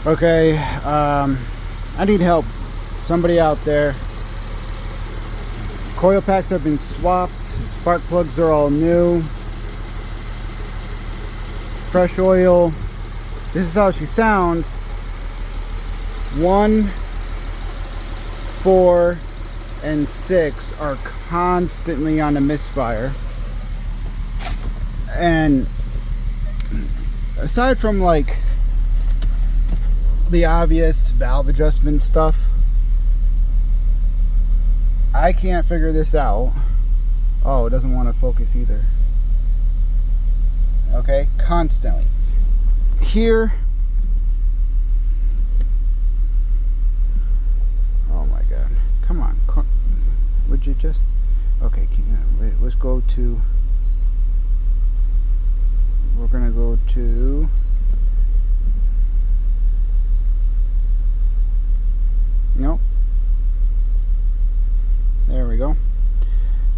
Okay, I need help. Somebody out there. Coil packs have been swapped. Spark plugs are all new. Fresh oil. This is how she sounds. 1, 4, and 6 are constantly on a misfire. And aside from like the obvious valve adjustment stuff, I can't figure this out. Oh, it doesn't want to focus either. Okay, constantly. Here. Oh my god. Come on. Would you just... Okay, wait, let's go to... We're gonna go to... Nope. There we go.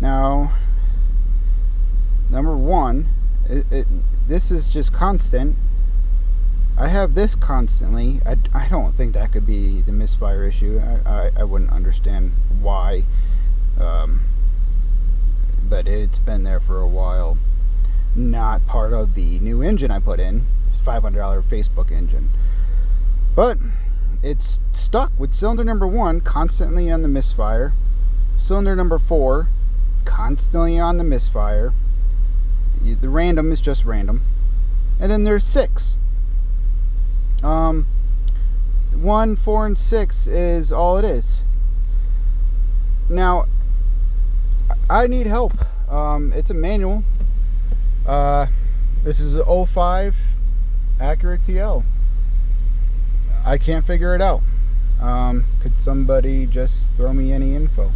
Now, number one, this is just constant. I have this constantly. I don't think that could be the misfire issue. I wouldn't understand why. But it's been there for a while. Not part of the new engine I put in. It's $500 Facebook engine. But it's stuck with cylinder number 1 constantly on the misfire. Cylinder number 4 constantly on the misfire. The random is just random. And then there's 6. 1, 4, and 6 is all it is. Now, I need help. It's a manual. This is an 05 Acura TL. I can't figure it out. Could somebody just throw me any info?